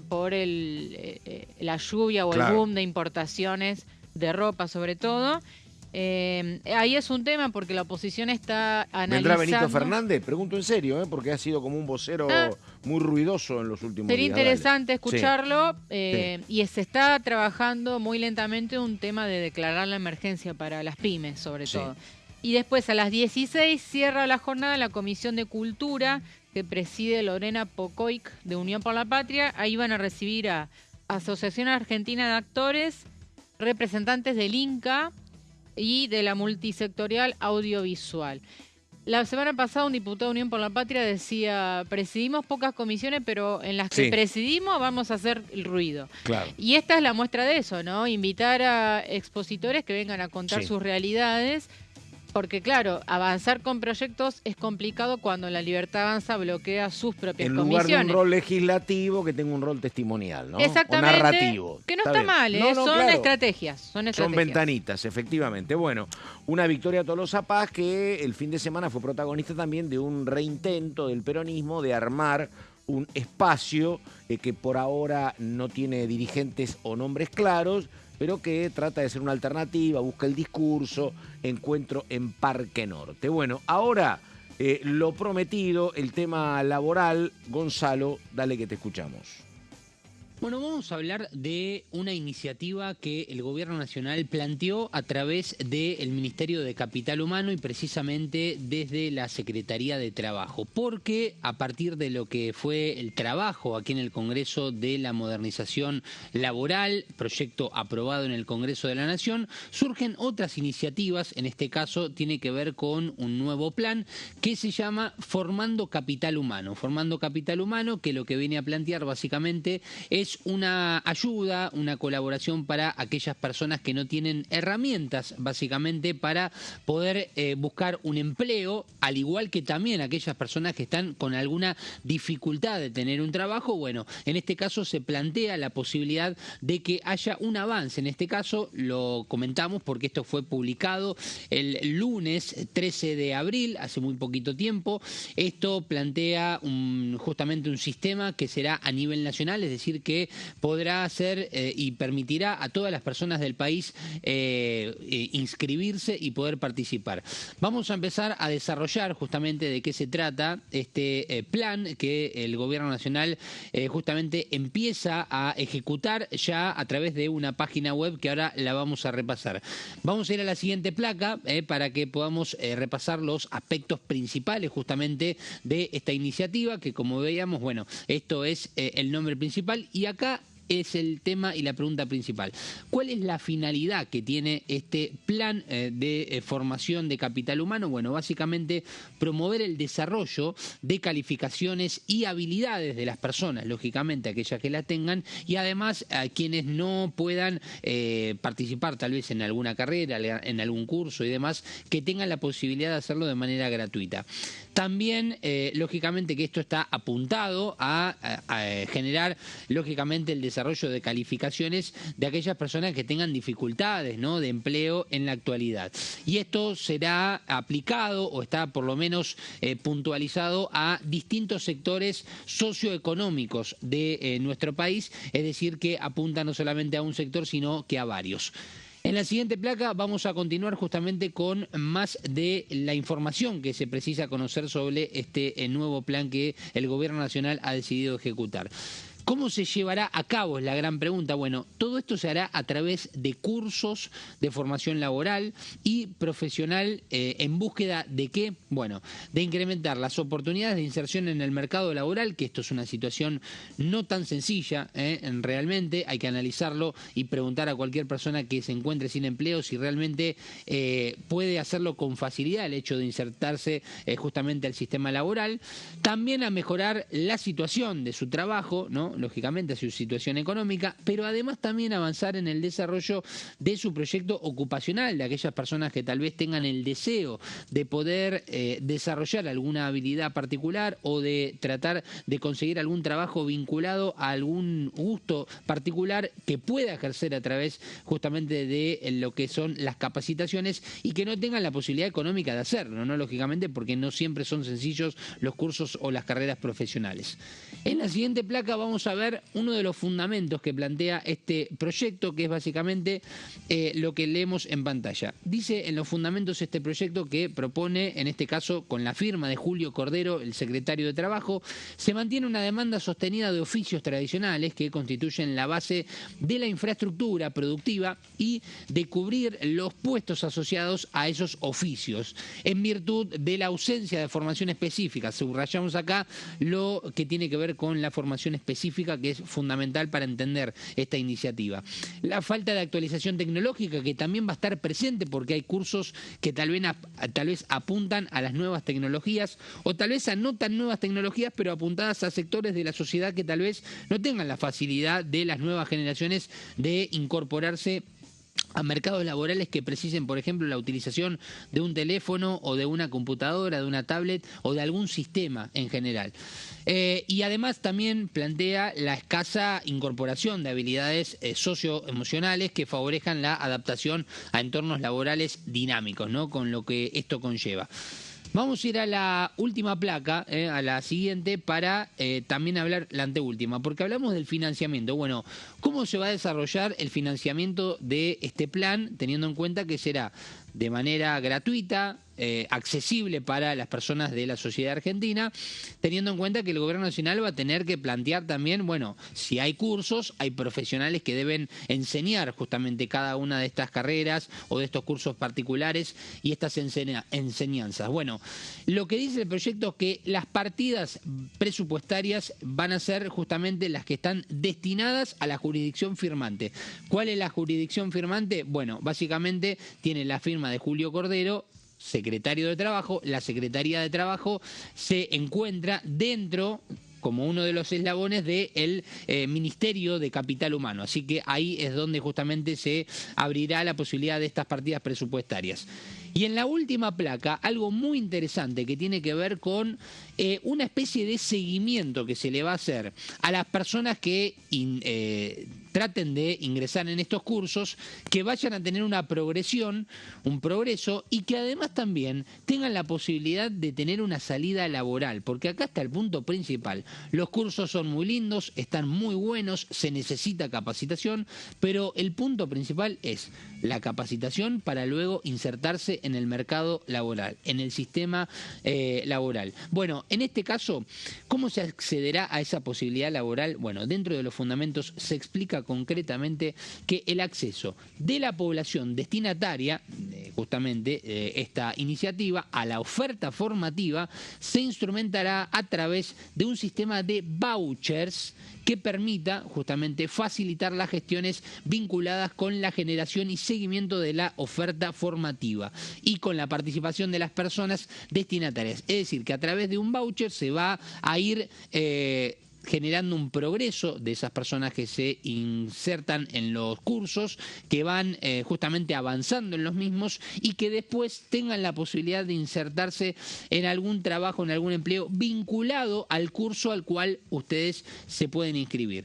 Por la lluvia o Claro. el boom de importaciones de ropa, sobre todo. Ahí es un tema porque la oposición está analizando... ¿Vendrá Benito Fernández? Pregunto en serio, porque ha sido como un vocero muy ruidoso en los últimos Sería días. interesante Dale. escucharlo. Sí. Y se está trabajando muy lentamente un tema de declarar la emergencia para las pymes, sobre Sí. todo. Y después a las 16 cierra la jornada la Comisión de Cultura, que preside Lorena Pocoic de Unión por la Patria. Ahí van a recibir a Asociación Argentina de Actores, representantes del INCA y de la multisectorial audiovisual. La semana pasada un diputado de Unión por la Patria decía, presidimos pocas comisiones, pero en las que Sí. presidimos vamos a hacer el ruido. Claro. Y esta es la muestra de eso, ¿no? Invitar a expositores que vengan a contar Sí. sus realidades. Porque claro, avanzar con proyectos es complicado cuando la Libertad Avanza bloquea sus propias En lugar comisiones. de un rol legislativo que tenga un rol testimonial, ¿no? Exactamente. O narrativo. Que no está bien. mal, ¿eh? No, no, son claro. estrategias. Son Ventanitas, efectivamente. Bueno, una Victoria Tolosa Paz que el fin de semana fue protagonista también de un reintento del peronismo de armar un espacio que por ahora no tiene dirigentes o nombres claros, pero que trata de ser una alternativa, busca el discurso, encuentro en Parque Norte. Bueno, ahora lo prometido, el tema laboral. Gonzalo, dale que te escuchamos. Bueno, vamos a hablar de una iniciativa que el Gobierno Nacional planteó a través del Ministerio de Capital Humano y precisamente desde la Secretaría de Trabajo, porque a partir de lo que fue el trabajo aquí en el Congreso de la Modernización Laboral, proyecto aprobado en el Congreso de la Nación, surgen otras iniciativas. En este caso tiene que ver con un nuevo plan que se llama Formando Capital Humano. Formando Capital Humano, que lo que viene a plantear básicamente es una ayuda, una colaboración para aquellas personas que no tienen herramientas, básicamente, para poder buscar un empleo, al igual que también aquellas personas que están con alguna dificultad de tener un trabajo. Bueno, en este caso se plantea la posibilidad de que haya un avance. En este caso lo comentamos porque esto fue publicado el lunes 13 de abril, hace muy poquito tiempo. Esto plantea justamente un sistema que será a nivel nacional, es decir, que podrá hacer y permitirá a todas las personas del país inscribirse y poder participar. Vamos a empezar a desarrollar justamente de qué se trata este plan que el Gobierno Nacional justamente empieza a ejecutar ya a través de una página web que ahora la vamos a repasar. Vamos a ir a la siguiente placa para que podamos repasar los aspectos principales justamente de esta iniciativa, que como veíamos, bueno, esto es el nombre principal y acá es el tema y la pregunta principal. ¿Cuál es la finalidad que tiene este plan de formación de capital humano? Bueno, básicamente promover el desarrollo de calificaciones y habilidades de las personas, lógicamente aquellas que la tengan, y además a quienes no puedan participar tal vez en alguna carrera, en algún curso y demás, que tengan la posibilidad de hacerlo de manera gratuita. También, lógicamente, que esto está apuntado a generar, lógicamente, el desarrollo desarrollo de calificaciones de aquellas personas que tengan dificultades, ¿no?, de empleo en la actualidad. Y esto será aplicado o está por lo menos puntualizado a distintos sectores socioeconómicos de nuestro país, es decir, que apunta no solamente a un sector, sino que a varios. En la siguiente placa vamos a continuar justamente con más de la información que se precisa conocer sobre este nuevo plan que el Gobierno Nacional ha decidido ejecutar. ¿Cómo se llevará a cabo? Es la gran pregunta. Bueno, todo esto se hará a través de cursos de formación laboral y profesional en búsqueda de ¿qué? Bueno, de incrementar las oportunidades de inserción en el mercado laboral, que esto es una situación no tan sencilla, realmente hay que analizarlo y preguntar a cualquier persona que se encuentre sin empleo si realmente puede hacerlo con facilidad el hecho de insertarse justamente al sistema laboral. También a mejorar la situación de su trabajo, ¿no?, lógicamente a su situación económica, pero además también avanzar en el desarrollo de su proyecto ocupacional, de aquellas personas que tal vez tengan el deseo de poder desarrollar alguna habilidad particular o de tratar de conseguir algún trabajo vinculado a algún gusto particular que pueda ejercer a través justamente de lo que son las capacitaciones y que no tengan la posibilidad económica de hacerlo, ¿no?, lógicamente porque no siempre son sencillos los cursos o las carreras profesionales. En la siguiente placa vamos a ver uno de los fundamentos que plantea este proyecto, que es básicamente lo que leemos en pantalla. Dice en los fundamentos este proyecto que propone, en este caso con la firma de Julio Cordero, el secretario de Trabajo, se mantiene una demanda sostenida de oficios tradicionales que constituyen la base de la infraestructura productiva y de cubrir los puestos asociados a esos oficios, en virtud de la ausencia de formación específica. Subrayamos acá lo que tiene que ver con la formación específica, que es fundamental para entender esta iniciativa. La falta de actualización tecnológica, que también va a estar presente porque hay cursos que tal vez apuntan a las nuevas tecnologías o tal vez a no tan nuevas tecnologías, pero apuntadas a sectores de la sociedad que tal vez no tengan la facilidad de las nuevas generaciones de incorporarse a mercados laborales que precisen, por ejemplo, la utilización de un teléfono o de una computadora, de una tablet o de algún sistema en general. Y además también plantea la escasa incorporación de habilidades socioemocionales que favorezcan la adaptación a entornos laborales dinámicos, ¿no?, con lo que esto conlleva. Vamos a ir a la última placa, a la siguiente, para también hablar la anteúltima, porque hablamos del financiamiento. Bueno, ¿cómo se va a desarrollar el financiamiento de este plan, teniendo en cuenta que será de manera gratuita, accesible para las personas de la sociedad argentina, teniendo en cuenta que el Gobierno Nacional va a tener que plantear también, bueno, si hay cursos, hay profesionales que deben enseñar justamente cada una de estas carreras o de estos cursos particulares y estas enseñanzas. Bueno, lo que dice el proyecto es que las partidas presupuestarias van a ser justamente las que están destinadas a la jurisdicción firmante. ¿Cuál es la jurisdicción firmante? Bueno, básicamente tiene la firma de Julio Cordero, secretario de Trabajo. La Secretaría de Trabajo se encuentra dentro, como uno de los eslabones del Ministerio de Capital Humano. Así que ahí es donde justamente se abrirá la posibilidad de estas partidas presupuestarias. Y en la última placa, algo muy interesante que tiene que ver con una especie de seguimiento que se le va a hacer a las personas que traten de ingresar en estos cursos, que vayan a tener una progresión, un progreso, y que además también tengan la posibilidad de tener una salida laboral, porque acá está el punto principal. Los cursos son muy lindos, están muy buenos, se necesita capacitación, pero el punto principal es la capacitación para luego insertarse en el mercado laboral, en el sistema laboral. Bueno, en este caso, ¿cómo se accederá a esa posibilidad laboral? Bueno, dentro de los fundamentos se explica concretamente que el acceso de la población destinataria, justamente esta iniciativa, a la oferta formativa, se instrumentará a través de un sistema de vouchers que permita justamente facilitar las gestiones vinculadas con la generación y seguimiento de la oferta formativa y con la participación de las personas destinatarias. Es decir, que a través de un voucher se va a ir generando un progreso de esas personas que se insertan en los cursos, que van justamente avanzando en los mismos y que después tengan la posibilidad de insertarse en algún trabajo, en algún empleo vinculado al curso al cual ustedes se pueden inscribir.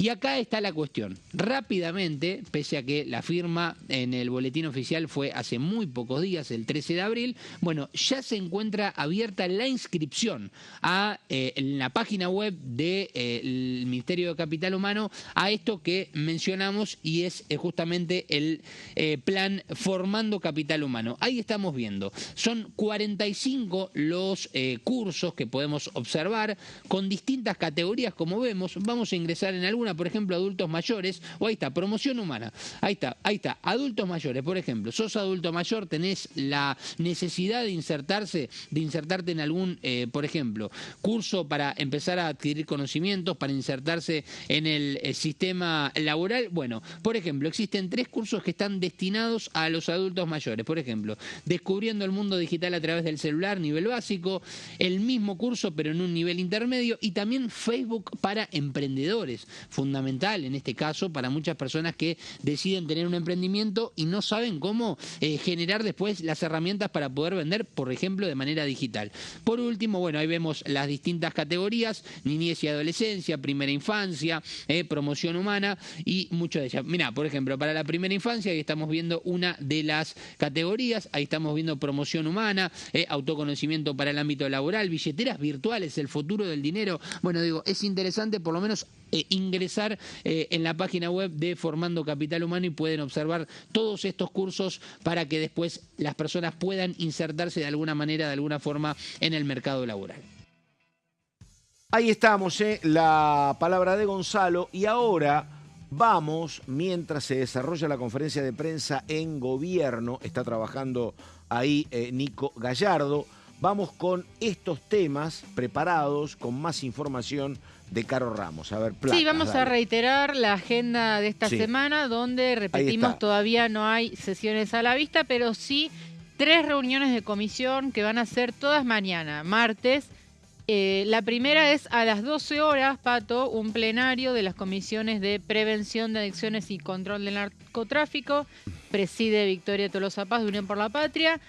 Y acá está la cuestión. Rápidamente, pese a que la firma en el boletín oficial fue hace muy pocos días, el 13 de abril, bueno, ya se encuentra abierta la inscripción en la página web del Ministerio de Capital Humano a esto que mencionamos y es justamente el plan Formando Capital Humano. Ahí estamos viendo. Son 45 los cursos que podemos observar con distintas categorías, como vemos. Vamos a ingresar en alguna, por ejemplo, adultos mayores, o ahí está, promoción humana. Ahí está, adultos mayores, por ejemplo. Sos adulto mayor, tenés la necesidad de insertarte en algún, por ejemplo, curso para empezar a adquirir conocimientos, para insertarse en el sistema laboral. Bueno, por ejemplo, existen 3 cursos que están destinados a los adultos mayores. Por ejemplo, Descubriendo el mundo digital a través del celular, nivel básico, el mismo curso pero en un nivel intermedio, y también Facebook para emprendedores, fundamental en este caso para muchas personas que deciden tener un emprendimiento y no saben cómo generar después las herramientas para poder vender, por ejemplo, de manera digital. Por último, bueno, ahí vemos las distintas categorías: niñez y adolescencia, primera infancia, promoción humana y mucho de ellas. Mirá, por ejemplo, para la primera infancia, ahí estamos viendo una de las categorías, ahí estamos viendo promoción humana, autoconocimiento para el ámbito laboral, billeteras virtuales, el futuro del dinero. Bueno, digo, es interesante por lo menos ingresar en la página web de Formando Capital Humano y pueden observar todos estos cursos para que después las personas puedan insertarse de alguna manera, de alguna forma, en el mercado laboral. Ahí estamos, la palabra de Gonzalo. Y ahora vamos, mientras se desarrolla la conferencia de prensa en gobierno, está trabajando ahí Nico Gallardo, vamos con estos temas preparados, con más información de Caro Ramos. A ver, placas, sí, vamos dale. a reiterar la agenda de esta semana, donde, repetimos, todavía no hay sesiones a la vista, pero sí 3 reuniones de comisión que van a ser todas mañana, martes. La primera es a las 12 horas, Pato, un plenario de las comisiones de prevención de adicciones y control del narcotráfico. Preside Victoria Tolosa Paz, de Unión por la Patria.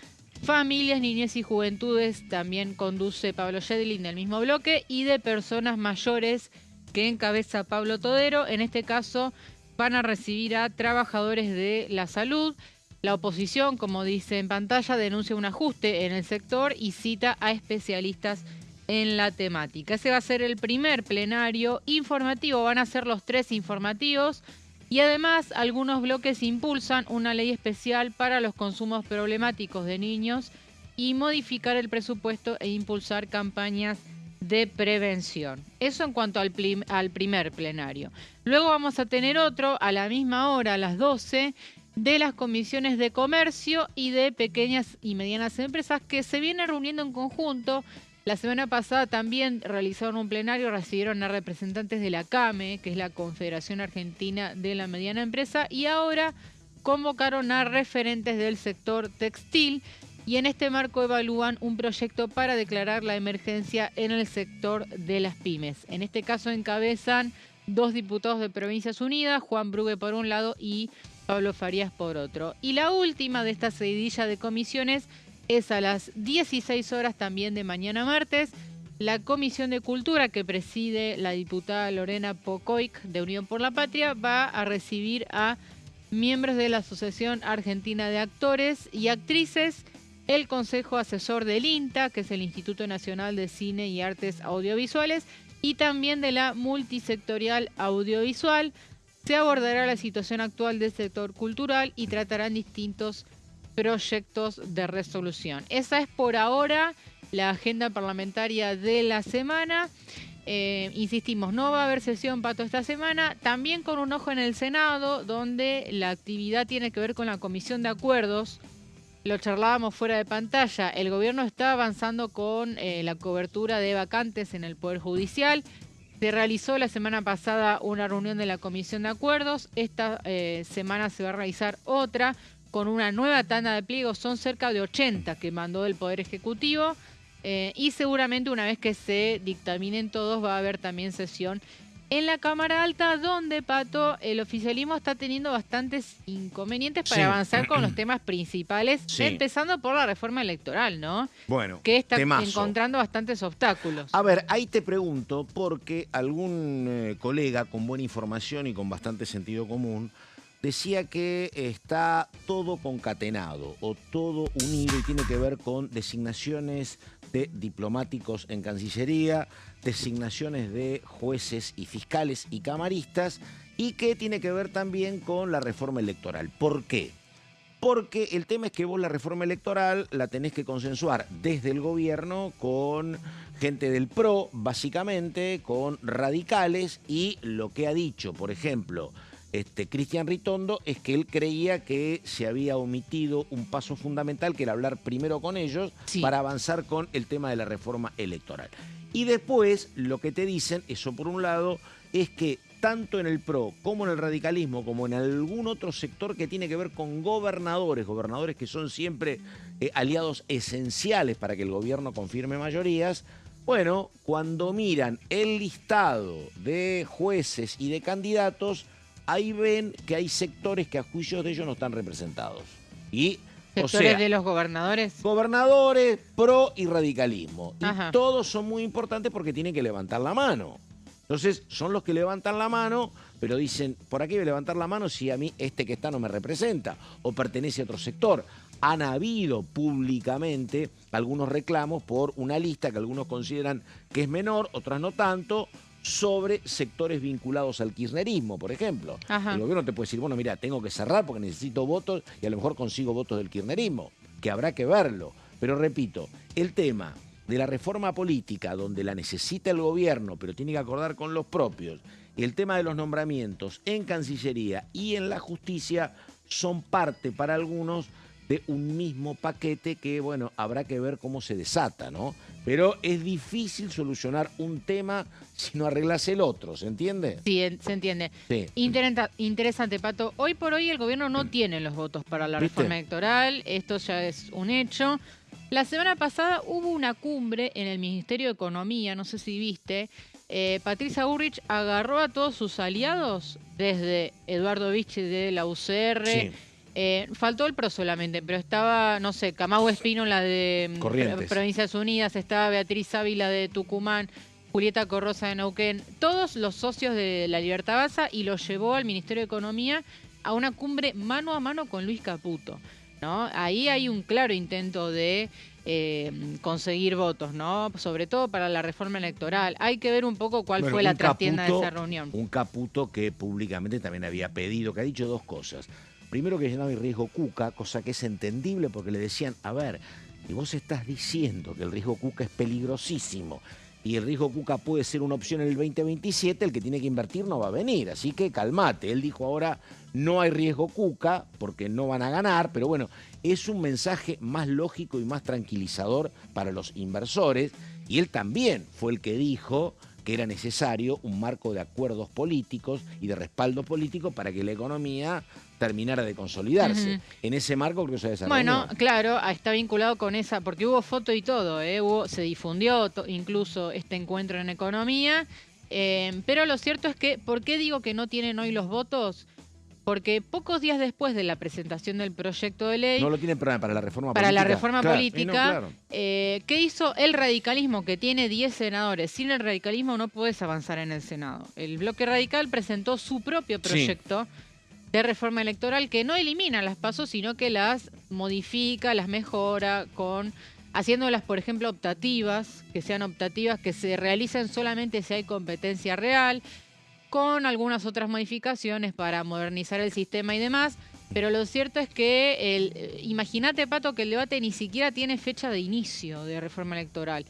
Familias, Niñez y Juventudes también conduce Pablo Yedlin, del mismo bloque. Y de personas mayores, que encabeza Pablo Todero. En este caso van a recibir a trabajadores de la salud. La oposición, como dice en pantalla, denuncia un ajuste en el sector y cita a especialistas en la temática. Ese va a ser el primer plenario informativo, van a ser los 3 informativos, y además algunos bloques impulsan una ley especial para los consumos problemáticos de niños y modificar el presupuesto e impulsar campañas de prevención. Eso en cuanto al primer plenario. Luego vamos a tener otro a la misma hora, a las 12, de las comisiones de comercio y de pequeñas y medianas empresas, que se vienen reuniendo en conjunto. La semana pasada también realizaron un plenario, recibieron a representantes de la CAME, que es la Confederación Argentina de la Mediana Empresa, y ahora convocaron a referentes del sector textil, y en este marco evalúan un proyecto para declarar la emergencia en el sector de las pymes. En este caso encabezan 2 diputados de Provincias Unidas, Juan Brugue por un lado y Pablo Farías por otro. Y la última de esta seguidilla de comisiones es a las 16 horas también de mañana martes. La Comisión de Cultura, que preside la diputada Lorena Pocoic, de Unión por la Patria, va a recibir a miembros de la Asociación Argentina de Actores y Actrices, el Consejo Asesor del INTA, que es el Instituto Nacional de Cine y Artes Audiovisuales, y también de la Multisectorial Audiovisual. Se abordará la situación actual del sector cultural y tratarán distintos proyectos de resolución. Esa es por ahora la agenda parlamentaria de la semana. Insistimos, no va a haber sesión, Pato, esta semana. También con un ojo en el Senado, donde la actividad tiene que ver con la Comisión de Acuerdos. Lo charlábamos fuera de pantalla. El gobierno está avanzando con la cobertura de vacantes en el Poder Judicial. Se realizó la semana pasada una reunión de la Comisión de Acuerdos. Esta semana se va a realizar otra con una nueva tanda de pliegos. Son cerca de 80 que mandó el Poder Ejecutivo. Y seguramente una vez que se dictaminen todos va a haber también sesión en la Cámara Alta, donde, Pato, el oficialismo está teniendo bastantes inconvenientes para avanzar con los temas principales, empezando por la reforma electoral, ¿no? Bueno, que está encontrando bastantes obstáculos. A ver, ahí te pregunto, porque algún colega con buena información y con bastante sentido común decía que está todo concatenado o todo unido y tiene que ver con designaciones de diplomáticos en Cancillería, designaciones de jueces y fiscales y camaristas, y que tiene que ver también con la reforma electoral. ¿Por qué? Porque el tema es que vos la reforma electoral la tenés que consensuar desde el gobierno con gente del PRO, básicamente, con radicales, y lo que ha dicho, por ejemplo, Cristian Ritondo, es que él creía que se había omitido un paso fundamental, que era hablar primero con ellos para avanzar con el tema de la reforma electoral. Y después, lo que te dicen, eso por un lado, es que tanto en el PRO como en el radicalismo, como en algún otro sector que tiene que ver con gobernadores que son siempre aliados esenciales para que el gobierno confirme mayorías, bueno, cuando miran el listado de jueces y de candidatos, ahí ven que hay sectores que a juicio de ellos no están representados. Y, ¿sectores de los gobernadores? Gobernadores, PRO y radicalismo. Y todos son muy importantes porque tienen que levantar la mano. Entonces, son los que levantan la mano, pero dicen, ¿por aquí voy a levantar la mano si a mí que está no me representa o pertenece a otro sector? Han habido públicamente algunos reclamos por una lista que algunos consideran que es menor, otras no tanto, sobre sectores vinculados al kirchnerismo, por ejemplo. El gobierno te puede decir, bueno, mira, tengo que cerrar porque necesito votos y a lo mejor consigo votos del kirchnerismo, que habrá que verlo. Pero repito, el tema de la reforma política, donde la necesita el gobierno, pero tiene que acordar con los propios, y el tema de los nombramientos en Cancillería y en la justicia, son parte para algunos de un mismo paquete que, bueno, habrá que ver cómo se desata, ¿no? Pero es difícil solucionar un tema si no arreglas el otro, ¿se entiende? Sí, se entiende. Sí. Interesante, Pato. Hoy por hoy el gobierno no tiene los votos para la reforma electoral, esto ya es un hecho. La semana pasada hubo una cumbre en el Ministerio de Economía, no sé si viste. Patricia Bullrich agarró a todos sus aliados, desde Eduardo Vichy de la UCR. Sí. Faltó el PRO solamente, pero estaba, no sé, Camagüe Espino, la de Provincias Unidas, estaba Beatriz Ávila de Tucumán, Julieta Corrosa de Neuquén, todos los socios de La Libertad Avanza, y los llevó al Ministerio de Economía a una cumbre mano a mano con Luis Caputo, ¿no? Ahí hay un claro intento de conseguir votos, ¿no? Sobre todo para la reforma electoral. Hay que ver un poco cuál fue la trastienda de esa reunión. Un Caputo que públicamente también había pedido, que ha dicho dos cosas. Primero, que llenaba el riesgo Cuca, cosa que es entendible porque le decían, a ver, y vos estás diciendo que el riesgo Cuca es peligrosísimo y el riesgo Cuca puede ser una opción en el 2027, el que tiene que invertir no va a venir, así que calmate. Él dijo ahora, no hay riesgo Cuca porque no van a ganar, pero bueno, es un mensaje más lógico y más tranquilizador para los inversores, y él también fue el que dijo que era necesario un marco de acuerdos políticos y de respaldo político para que la economía terminara de consolidarse. En ese marco creo que se desarrolló. Bueno, claro, está vinculado con esa, porque hubo foto y todo, se difundió incluso este encuentro en economía, pero lo cierto es que, ¿por qué digo que no tienen hoy los votos? Porque pocos días después de la presentación del proyecto de ley... No lo tienen para la reforma política. Para la reforma política, ¿qué hizo el radicalismo, que tiene 10 senadores? Sin el radicalismo no puedes avanzar en el Senado. El bloque radical presentó su propio proyecto de reforma electoral que no elimina las PASO, sino que las modifica, las mejora, haciéndolas, por ejemplo, optativas, que sean optativas, que se realicen solamente si hay competencia real, con algunas otras modificaciones para modernizar el sistema y demás. Pero lo cierto es que, imagínate, Pato, que el debate ni siquiera tiene fecha de inicio de reforma electoral.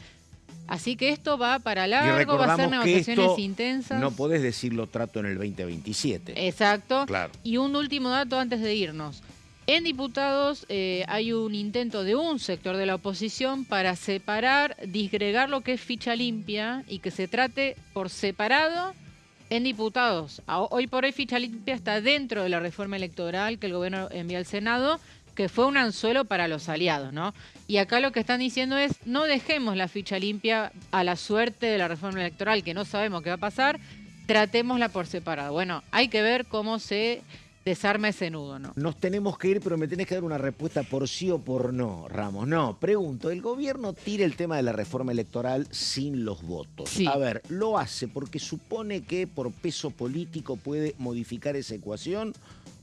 Así que esto va para largo, va a ser negociaciones intensas. No podés decirlo trato en el 2027. Exacto. Claro. Y un último dato antes de irnos. En diputados hay un intento de un sector de la oposición para separar, disgregar lo que es ficha limpia y que se trate por separado en diputados. Hoy por hoy ficha limpia está dentro de la reforma electoral que el gobierno envió al Senado, que fue un anzuelo para los aliados, ¿no? Y acá lo que están diciendo es, no dejemos la ficha limpia a la suerte de la reforma electoral, que no sabemos qué va a pasar, tratémosla por separado. Bueno, hay que ver cómo se desarma ese nudo, ¿no? Nos tenemos que ir, pero me tenés que dar una respuesta por sí o por no, Ramos. No, pregunto, ¿el gobierno tira el tema de la reforma electoral sin los votos? Sí. A ver, ¿lo hace porque supone que por peso político puede modificar esa ecuación?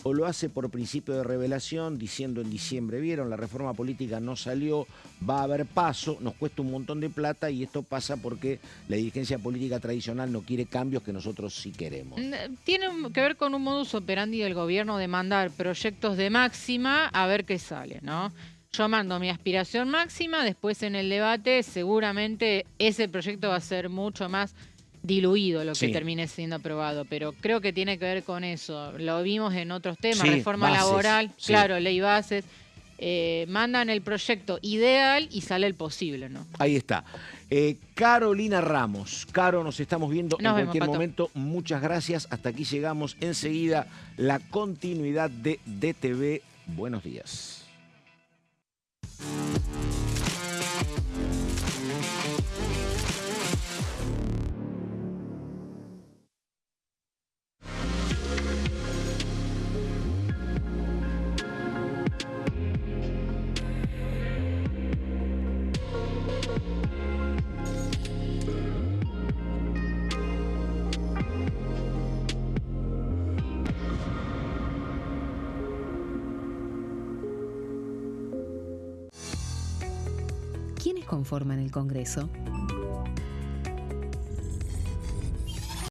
¿O lo hace por principio de revelación, diciendo en diciembre, vieron, la reforma política no salió, va a haber paso, nos cuesta un montón de plata y esto pasa porque la dirigencia política tradicional no quiere cambios que nosotros sí queremos? Tiene que ver con un modus operandi del gobierno de mandar proyectos de máxima a ver qué sale, ¿no? Yo mando mi aspiración máxima, después en el debate seguramente ese proyecto va a ser mucho más diluido lo que termine siendo aprobado, pero creo que tiene que ver con eso. Lo vimos en otros temas, reforma laboral, claro, ley bases. Mandan el proyecto ideal y sale el posible, ¿no? Ahí está. Carolina Ramos. Caro, nos estamos viendo en cualquier momento. Muchas gracias. Hasta aquí llegamos. Enseguida, la continuidad de DTV. Buenos días. ¿Quiénes conforman el Congreso?